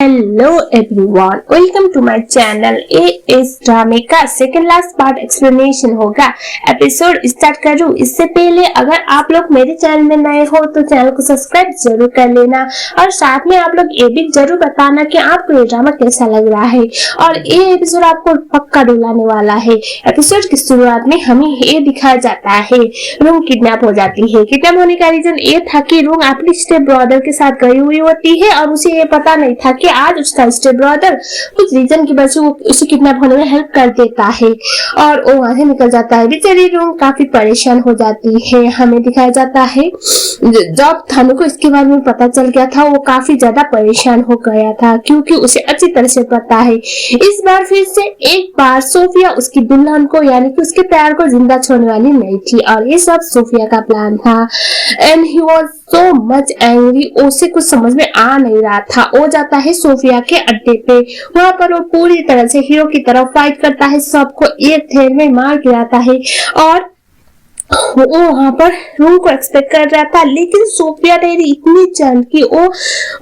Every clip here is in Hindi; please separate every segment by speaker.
Speaker 1: Hello everyone, welcome to my channel. ये इस ड्रामे का सेकंड लास्ट पार्ट एक्सप्लेनेशन होगा। एपिसोड स्टार्ट करूं इससे पहले अगर आप लोग मेरे चैनल में नए हो तो चैनल को सब्सक्राइब जरूर कर लेना और साथ में आप लोग ये भी जरूर बताना कि आपको ये ड्रामा कैसा लग रहा है और ये एपिसोड आपको पक्का डुलाने वाला है। एपिसोड की शुरुआत में हमें ये दिखाया जाता है रूम किडनैप हो जाती है। किडनैप होने का रीजन ये था कि रूम अपने स्टेप ब्रदर के साथ गई हुई होती है और उसे ये पता नहीं था कि आज उसका स्टेप ब्रदर कुछ रीजन की वजह से वो उसे किडनैप होने में हेल्प कर देता है और वो वहां से निकल जाता है। बेचारी रूम काफी परेशान हो जाती है। हमें दिखाया जाता है जब थानू को इसके बारे में पता चल गया था वो काफी ज्यादा परेशान हो गया था क्योंकि उसे अच्छी तरह से पता है इस बार फिर से एक बार सोफिया उसकी दुल्हन को यानी कि उसके प्यार को जिंदा छोड़ने वाली नहीं थी और ये सब सोफिया का प्लान था। And he was so much angry. उसे कुछ समझ में आ नहीं रहा था। वो जाता है सोफिया के अड्डे पे, वहां पर वो पूरी तरह से हीरो की तरह फाइट करता है, सबको एक थेर में मार गिराता है और वो वहां पर रूम को एक्सपेक्ट कर रहा था लेकिन सोफिया ने इतनी चल कि वो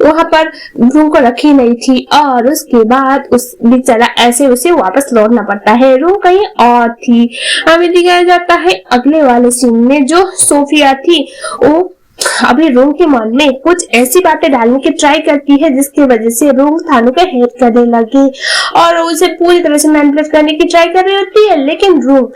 Speaker 1: वहां पर रूम को रखी नहीं थी और उसके बाद उस बेचारा ऐसे उसे वापस लौटना पड़ता है। रूम कहीं और थी। हमें दिखाया जाता है अगले वाले सीन में जो सोफिया थी वो अभी रूम के मन में कुछ ऐसी बातें डालने की ट्राई करती है जिसकी वजह से रूम थानू को हेट करने लगी और उसे पूरी तरह से मैनिपुलेट करने की ट्राई कर रही होती है। लेकिन रूम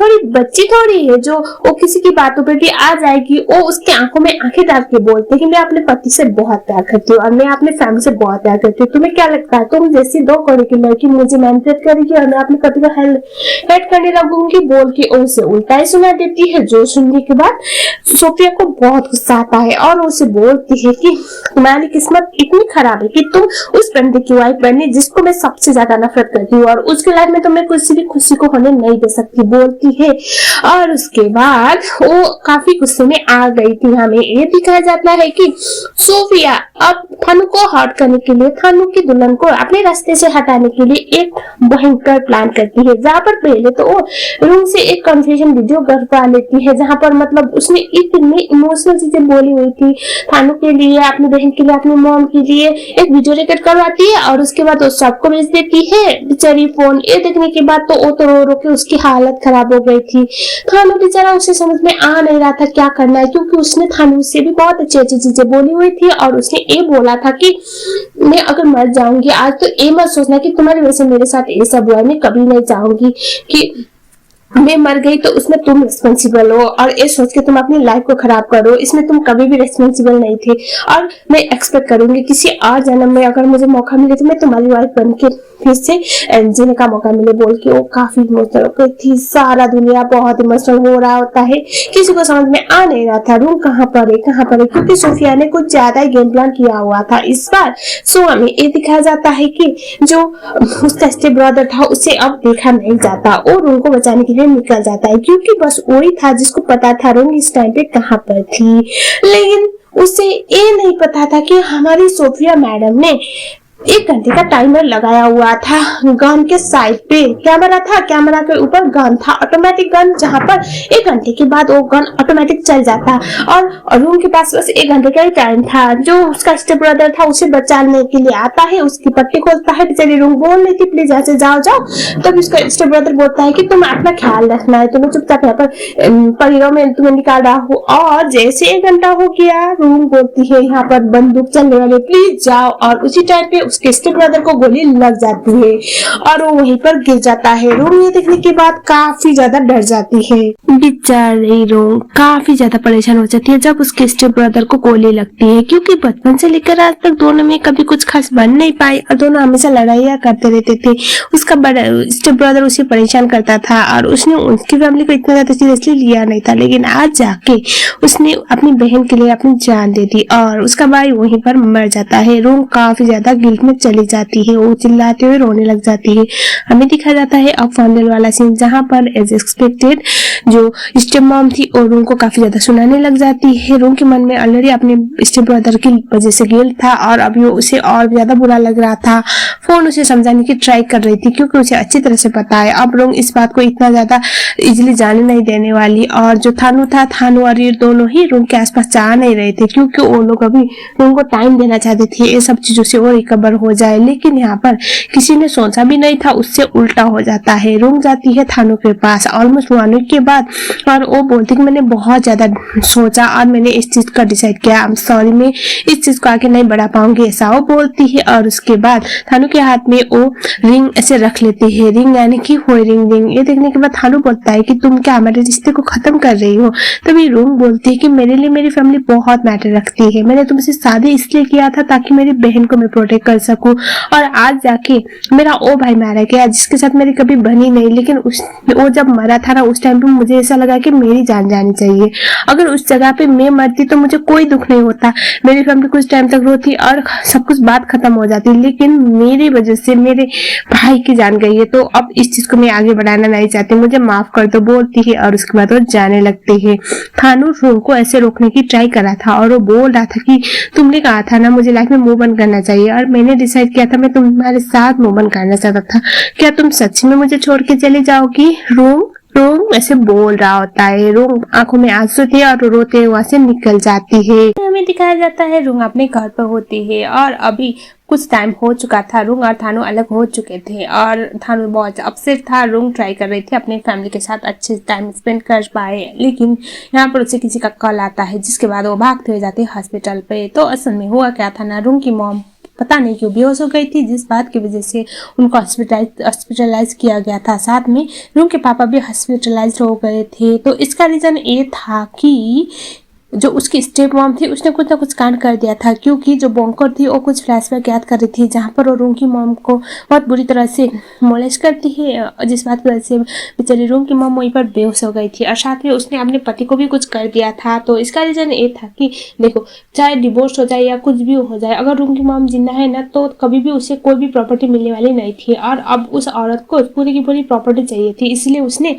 Speaker 1: थोड़ी बच्ची थोड़ी है जो वो किसी की बातों पर भी आ जाएगी। वो उसके आंखों में आंखें डाल के बोलते कि मैं अपने पति से बहुत प्यार करती हूँ और मैं अपने फैमिली से बहुत प्यार करती हूँ। तुम्हें क्या लगता है तुम जैसी 2 करोड़ की लड़की मुझे मैनिपुलेट करेगी और मैं अपने पति को हेट करने लगूंगी बोल के उसे उल्टा ही सुना देती है। जो सुनने के बाद सोफिया को बहुत गुस्सा आता है और उसे बोलती है कि तुम्हारी किस्मत इतनी खराब है कि तुम उस बंदे की वाइफ बनी जिसको मैं सबसे ज्यादा नफरत करती हूँ और उसके लाइफ में तो मैं किसी भी खुशी को होने नहीं दे सकती बोलती है। और उसके बाद वो काफी गुस्से में आ गई थी। हमें ये दिखाया जाता है कि सोफिया अब थानू को हर्ट करने के लिए थानू की दुल्हन को अपने रास्ते से हटाने के लिए एक भयंकर प्लान करती है जहाँ पर पहले तो वो रूम से एक कन्फेशन वीडियो करवा लेती है जहाँ पर मतलब उसने इतनी इमोशनल चीजें बोली हुई थी थानू के लिए, अपनी बहन के लिए, अपनी मॉम के लिए एक वीडियो रिकॉर्ड करवाती है और उसके बाद वो सबको भेज देती है। बेचारी फोन ये देखने के बाद तो वो तो रो रो के उसकी हालत खराब हो गई थी। थानू बेचारा उसे समझ में आ नहीं रहा था क्या करना है क्योंकि उसने थानू से भी बहुत अच्छी अच्छी चीजें बोली हुई थी और उसने ये बोला था कि मैं अगर मर जाऊंगी आज तो ये मत सोचना कि तुम्हारी वजह से मेरे साथ ये सब हुआ। मैं कभी नहीं चाहूंगी कि मैं मर गई तो उसमें तुम रिस्पॉन्सिबल हो और ये सोच के तुम अपनी लाइफ को खराब करो, इसमें तुम कभी भी रिस्पॉन्सिबल नहीं थे और मैं एक्सपेक्ट करूंगी किसी और जन्म में अगर मुझे मौका मिले तो मैं तुम्हारी वाइफ बन के फिर से जीने का मौका मिले बोल के वो काफी इमोशनल हो गई थी। सारा दुनिया बहुत इमोशनल हो रहा होता है, किसी को समझ में आ नहीं रहा था रूम कहाँ पर है क्योंकि सोफिया ने कुछ ज्यादा ही गेम प्लान किया हुआ था इस बार। सो हमें ये दिखाया जाता है कि जो उसका स्टेप ब्रदर था उसे अब देखा नहीं जाता। वो रूम को बचाने के लिए निकल जाता है क्योंकि बस वही था जिसको पता था रूम इस टाइम पे कहाँ पर थी। लेकिन उसे ये नहीं पता था कि हमारी सोफिया मैडम ने 1 घंटे का टाइमर लगाया हुआ था गन के साइड पे। कैमरा था, कैमरा के ऊपर गन था, ऑटोमेटिक गन, जहां पर 1 घंटे के बाद वो गन ऑटोमेटिक चल जाता और रूम के पास बस 1 घंटे का ही टाइम था। जो उसका स्टेप ब्रदर था उसे बचाने के लिए आता है, उसकी पट्टी खोलता है। बेचारी रूम बोल रही थी प्लीज ऐसे जाओ तब उसका स्टेप ब्रदर बोलता है कि तुम अपना ख्याल रखना है, तुम्हें चुपचाप यहाँ पर परियों में तुम्हें निकाल रहा हो। और जैसे 1 घंटा हो गया रूम बोलती है यहाँ पर बंदूक चलने वाले प्लीज जाओ और उसी टाइम पे उसके स्टेप ब्रदर को गोली लग जाती है और वो वहीं पर गिर जाता है। रूम ये देखने के बाद काफी ज्यादा डर जाती है। बेचारी रूम काफी ज्यादा परेशान हो जाती है जब उसके स्टेप ब्रदर को गोली लगती है क्योंकि बचपन से लेकर आज तक दोनों में कभी कुछ खास बन नहीं पाए और दोनों हमेशा लड़ाइयाँ करते रहते थे। उसका बड़ा स्टेप ब्रदर उसे परेशान करता था और उसने उसकी फैमिली को इतना ज्यादा सीरियसली लिया नहीं था। लेकिन आज जाके उसने अपनी बहन के लिए अपनी जान दे दी और उसका भाई वहीं पर मर जाता है। रूम काफी ज्यादा गिल्ट में चली जाती है, वो चिल्लाते हुए रोने लग जाती है। हमें दिखा जाता है अब फाइनल वाला सीन जहां पर एज एक्सपेक्टेड जो स्टेप मॉम थी और रूम को काफी ज्यादा सुनाने लग जाती है। रूम के मन में ऑलरेडी अपने स्टेप ब्रदर की वजह से गिल्ट था और अभी उसे और ज्यादा बुरा लग रहा था। फोन उसे समझाने की ट्राई कर रही थी क्योंकि उसे अच्छी तरह से पता है अब रूम इस बात को इतना ज्यादा इजिली जाने नहीं देने वाली। और जो थानू और ये दोनों ही रूम के आसपास जा नहीं रहे थे क्योंकि वो लोग अभी रूम को टाइम देना चाहते थे ये सब चीजों से वो रिकवर खबर हो जाए, लेकिन यहाँ पर किसी ने सोचा भी नहीं था, उससे उल्टा हो जाता है। रुंग जाती है थानू के पास ऑलमोस्ट 1 वीक के बाद और वो बोलती कि मैंने बहुत ज्यादा सोचा और मैंने इस चीज का डिसाइड किया, आई एम सॉरी, मैं इस चीज को आगे नहीं बढ़ा पाऊंगी, ऐसा वो बोलती है। और उसके बाद थानू के हाथ में वो रिंग ऐसे रख लेती है, रिंग यानी कि होइरिंग रिंग। ये देखने के बाद थानू बोलता है कि तुम क्या हमारे रिश्ते को खत्म कर रही हो? तभी रुंग बोलती है कि मेरे लिए मेरी फैमिली बहुत मैटर रखती है, मैंने तुमसे शादी इसलिए किया था ताकि मेरी बहन को मैं प्रोटेक्ट कर सकूं, और आज जाके मेरा वो भाई मारा गया जिसके साथ मेरी कभी बनी नहीं, लेकिन वो जब मरा था ना उस टाइम पे मुझे ऐसा लगा कि मेरी जान जानी चाहिए, अगर उस जगह पे मैं मरती तो मुझे कोई दुख नहीं होता, मेरी फैमिली कुछ टाइम तक रोती और सब कुछ बात खत्म हो जाती, लेकिन मेरी वजह से मेरे भाई की जान गई है, तो अब इस चीज को मैं आगे बढ़ाना नहीं चाहती, मुझे माफ कर दो, बोलती है। और उसके बाद वो जाने लगती है। थानू रुंग को ऐसे रोकने की ट्राई करा था और वो बोल रहा था कि तुमने कहा था ना मुझे लाइफ में मूव ऑन करना चाहिए, और मैंने डिसाइड किया था मैं तुम्हारे साथ मूव ऑन करना चाहता था, क्या तुम सच्ची में मुझे छोड़ के चले जाओगी? रुंग रुंग ऐसे बोल रहा होता है। रुंग आंखों में आंसू थे और रोते वहां से निकल जाती है। हमें दिखाया जाता है रुंग अपने घर पर होती है और अभी कुछ टाइम हो चुका था, रुंग और थानू अलग हो चुके थे और थानू बहुत अपसेट था। रुंग ट्राई कर रही थी अपने फैमिली के साथ अच्छे टाइम स्पेंड कर पाए, लेकिन यहाँ पर उसे किसी का कॉल आता है जिसके बाद वो भागते हुए जाते हैं हॉस्पिटल पे। तो असल में हुआ क्या था ना, रुंग की मॉम पता नहीं क्यों बेहोश हो गई थी, जिस बात की वजह से उनको हॉस्पिटलाइज किया गया था। साथ में रुंग के पापा भी हॉस्पिटलाइज हो गए थे। तो इसका रीजन ये था कि जो उसकी स्टेप मॉम थी उसने कुछ ना कुछ कांड कर दिया था, क्योंकि जो बोंकर थी वो कुछ फ्लैशबैक याद कर रही थी जहाँ पर वो रुंग की मॉम को बहुत बुरी तरह से मोलेस्ट करती है, जिस बात की वजह से बेचारी रुंग की मॉम वहीं पर बेहोश हो गई थी और साथ में उसने अपने पति को भी कुछ कर दिया था। तो इसका रीजन ये था कि देखो, चाहे डिवोर्स हो जाए या कुछ भी हो जाए, अगर रुंग की मॉम जिंदा है ना तो कभी भी उसे कोई भी प्रॉपर्टी मिलने वाली नहीं थी, और अब उस औरत को पूरी की पूरी प्रॉपर्टी चाहिए थी। इसलिए उसने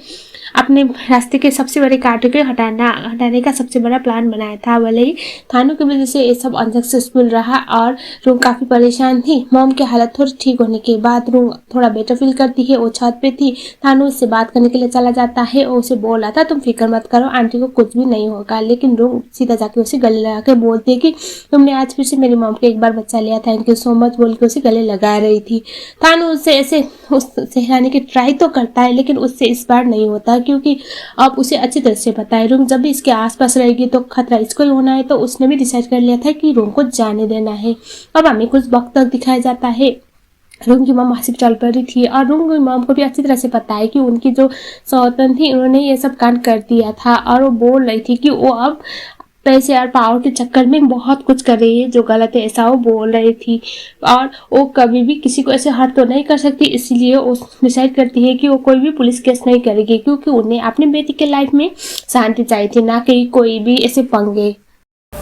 Speaker 1: अपने रास्ते के सबसे बड़े कांटे को हटाने का सबसे बड़ा प्लान बनाया था। भले ही थानू की वजह से ये सब अनसक्सेसफुल रहा और रूम काफी परेशान थी। मॉम की हालत थोड़ी ठीक होने के बाद रूम थोड़ा बेटर फील करती है। वो छत पे थी, थानू उससे बात करने के लिए चला जाता है। वो उसे बोल रहा था तुम फिक्र मत करो, आंटी को कुछ भी नहीं होगा, लेकिन रूम सीधा जाके उसे गले लगा के बोलती है कि तुमने आज फिर से मेरी मॉम को एक बार बच्चा लिया, थैंक यू सो मच बोल के उसे गले लगा रही थी। थानू उससे ऐसे उससे हिलाने की ट्राई तो करता है, लेकिन उससे इस बार नहीं होता, क्योंकि अब उसे अच्छी तरह से पता है रूम जब भी इसके आसपास रहेगी तो खतरा इसको ही होना है। तो उसने भी डिसाइड कर लिया था कि रूम को जाने देना है। अब हमें कुछ वक्त तक दिखाया जाता है रूम की मॉम हॉस्पिटल पर ही थी और रूम की मॉम को भी अच्छी तरह से पता है कि उनकी जो सौतन थी उन्होंने ये सब कांड कर दिया था, और वो बोल रही थी कि वो अब पैसे और पावर के चक्कर में बहुत कुछ कर रही है जो गलत है, ऐसा वो बोल रही थी। और वो कभी भी किसी को ऐसे हर्ट तो नहीं कर सकती, इसलिए वो डिसाइड करती है कि वो कोई भी पुलिस केस नहीं करेगी, क्योंकि उन्हें अपनी बेटी के लाइफ में शांति चाहिए थी, ना कि कोई भी ऐसे पंगे।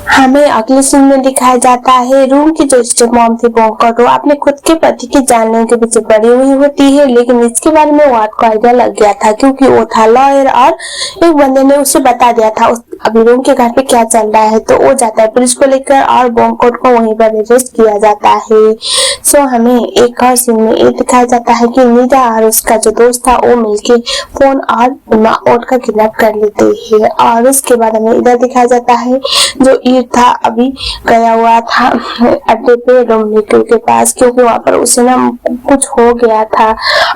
Speaker 1: हमें अगले सीन में दिखाया जाता है रूम की जो स्टेप मॉम थी वो अपने खुद के पति के जानने के पीछे पड़ी हुई होती है, लेकिन इसके बारे में वाट को आइडिया लग गया था क्योंकि वो था लॉयर और एक बंदे ने उसे बता दिया था अभी रूम के घर पे क्या चल रहा है। तो वो जाता है पुलिस को लेकर और बोंकोट को वहीं पर अरेस्ट किया जाता है। सो हमें एक और सीन में ये दिखाया जाता है कि नीदा और उसका जो दोस्त था वो मिलके फोन और ओट का किडनैप कर लेते हैं। और उसके बाद हमें इधर दिखाया जाता है जो ईद था अभी गया हुआ था अड्डे पे डोमिनिको के पास, क्योंकि वहां पर उसे ना कुछ हो गया था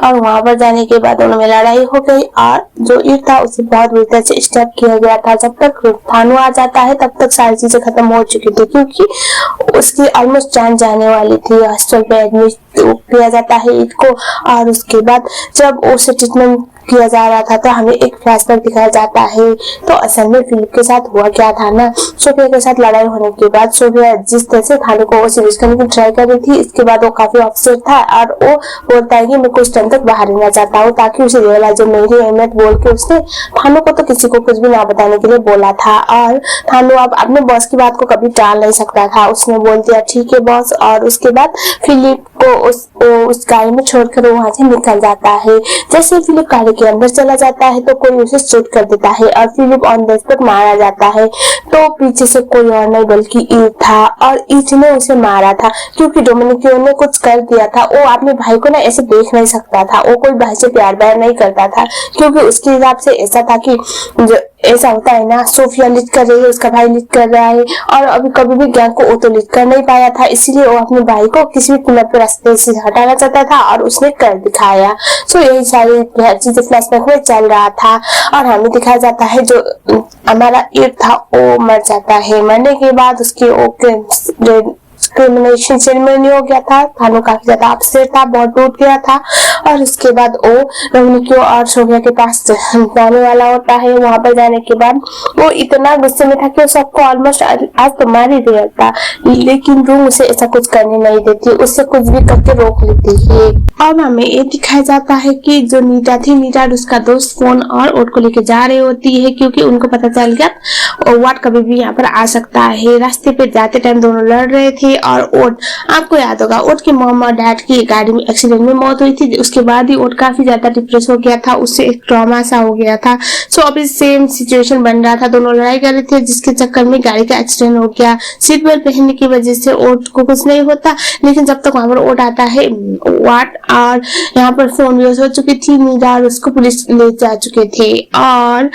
Speaker 1: और वहां पर जाने के बाद उनमें लड़ाई हो गई और जो ईद था उसे बहुत बुरी तरह से स्टैप किया गया था। जब तक थानू आ जाता है तब तक सारी चीजें खत्म हो चुकी थी, क्योंकि उसकी ऑलमोस्ट जान जाने वाली थी। हॉस्पिटल पे एडमिट किया जाता है ईद को और उसके बाद जब उसे ट्रीटमेंट किया जा रहा था तो हमें एक फ्लैशबैक दिखाया जाता है। तो असल में फिलिप के साथ हुआ क्या था ना, सोफिया के साथ लड़ाई होने के बाद सोफिया जिस तरह से थानू को सीरीज करने की ट्राई कर रही थी, इसके बाद वो काफी अपसेट था और वो बोलता है कि मैं कुछ टाइम तक बाहर रहना चाहता हूँ ताकि उसे रियलाइज हो मेरी अहमियत, बोल के उसने थानू को तो किसी को कुछ भी ना बताने के लिए बोला था। और थानू अब अपने बॉस की बात को कभी टाल नहीं सकता था, उसने बोल दिया ठीक है बॉस। और उसके बाद फिलिप को उस गाड़ी में छोड़कर वहां से निकल जाता है। जैसे फिलिप गाड़ी के अंदर चला जाता है तो कोई उसे शूट कर देता है और फिलिप ऑन द स्पॉट मारा जाता है। तो पीछे से कोई और नहीं बल्कि ईद था और ईद ने उसे मारा था, क्योंकि डोमिनिको ने कुछ कर दिया था। वो अपने भाई को ना ऐसे देख नहीं सकता था, वो कोई भाई से प्यार व्यार नहीं करता था, क्योंकि उसके हिसाब से ऐसा था कि जो ऐसा होता है ना, सोफिया लीड कर रही है, उसका भाई लीड कर रहा है, और अभी कभी भी गैंग को वो तो लीड कर नहीं पाया था, इसीलिए वो अपने भाई को किसी भी कीमत पर रास्ते से हटाना चाहता था और उसने कर दिखाया। सो यही सारी चीजें फ्लैशबैक में चल रहा था और हमें दिखाया जाता है जो हमारा ईद था वो मर जाता है। मरने के बाद उसकी क्रिमिनेशन सेरेमनी हो गया था। थानू काफी ज्यादा अपसेट था, बहुत टूट गया था और उसके बाद वो रोनिकी और सोफिया के पास जाने वाला होता है। वहां पर जाने के बाद वो इतना गुस्से में था कि वो सबको ऑलमोस्ट आज तो मार ही दिया था, लेकिन रूम उसे ऐसा कुछ करने नहीं देती, उससे कुछ भी करके रोक लेती है। अब हमें ये दिखाया जाता है कि जो नीता थी, नीता और उसका दोस्त फोन और ओट को लेके जा रही होती है, क्योंकि उनको पता चल गया वाट कभी भी यहाँ पर आ सकता है। रास्ते पे जाते टाइम दोनों लड़ रहे थे और ओट, आपको याद होगा ओट के मॉम और डैड की गाड़ी में एक्सीडेंट में मौत हुई थी। उसके बाद ही ओट काफी ज्यादा डिप्रेस हो गया था, उससे एक ट्रॉमा सा हो गया था। सो अभी सेम सिचुएशन बन रहा था, दोनों लड़ाई कर रहे थे जिसके चक्कर में गाड़ी का एक्सीडेंट हो गया। सीट बेल्ट पहनने की वजह से ओट को कुछ नहीं होता, लेकिन जब तक वहां पर ओट आता है वाट और यहाँ पर फोन बेहोश हो चुकी थी, नीदा और उसको पुलिस ले जा चुके थे। और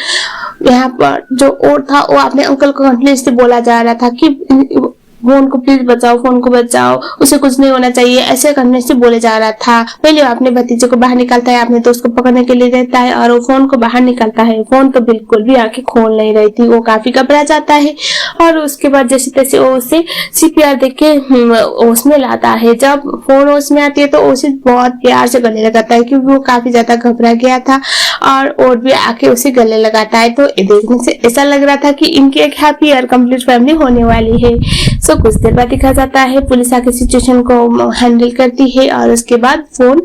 Speaker 1: यहाँ पर जो ओट था वो अपने अंकल को कंटिन्यूसली बोला जा रहा था कि फोन को प्लीज बचाओ, फोन को बचाओ, उसे कुछ नहीं होना चाहिए, ऐसे करने से बोले जा रहा था। पहले वो अपने भतीजे को बाहर निकालता है, अपने दोस्त को पकड़ने के लिए रहता है और वो फोन को बाहर निकालता है। फोन तो बिल्कुल भी आंखें खोल नहीं रही थी, वो काफी घबरा जाता है और उसके बाद जैसे तैसे वो उसे सीपीआर देख के होश में लाता है। जब फोन होश में आती है तो उसे बहुत प्यार से गले लगाता है, क्योंकि वो काफी ज्यादा घबरा गया था और भी आके उसे गले लगाता है। तो देखने से ऐसा लग रहा था कि इनकी एक हैप्पी और कंप्लीट फैमिली होने वाली है। सो कुछ देर बाद दिखा जाता है पुलिस आके सिचुएशन को हैंडल करती है और उसके बाद फोन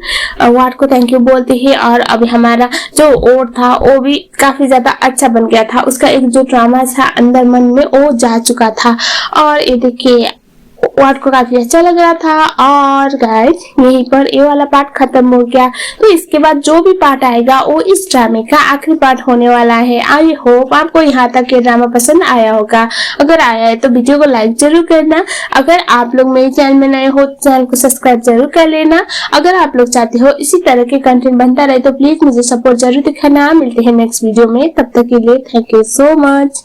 Speaker 1: वाट को थैंक यू बोलती है। और अभी हमारा जो ओट था वो भी काफी ज्यादा अच्छा बन गया था, उसका एक जो ट्रॉमा था अंदर मन में वो जा चुका था। और ये देखिए वाट को काफी अच्छा लग रहा था। और गाइस यहीं पर ये वाला पार्ट खत्म हो गया। तो इसके बाद जो भी पार्ट आएगा वो इस ड्रामे का आखिरी पार्ट होने वाला है। आई होप आपको यहाँ तक ये ड्रामा पसंद आया होगा। अगर आया है तो वीडियो को लाइक जरूर करना। अगर आप लोग मेरे चैनल में नए हो तो चैनल को सब्सक्राइब जरूर कर लेना। अगर आप लोग चाहते हो इसी तरह के कंटेंट बनता रहे तो प्लीज मुझे सपोर्ट जरूर दिखाना। मिलते हैं नेक्स्ट वीडियो में, तब तक के लिए थैंक यू सो मच।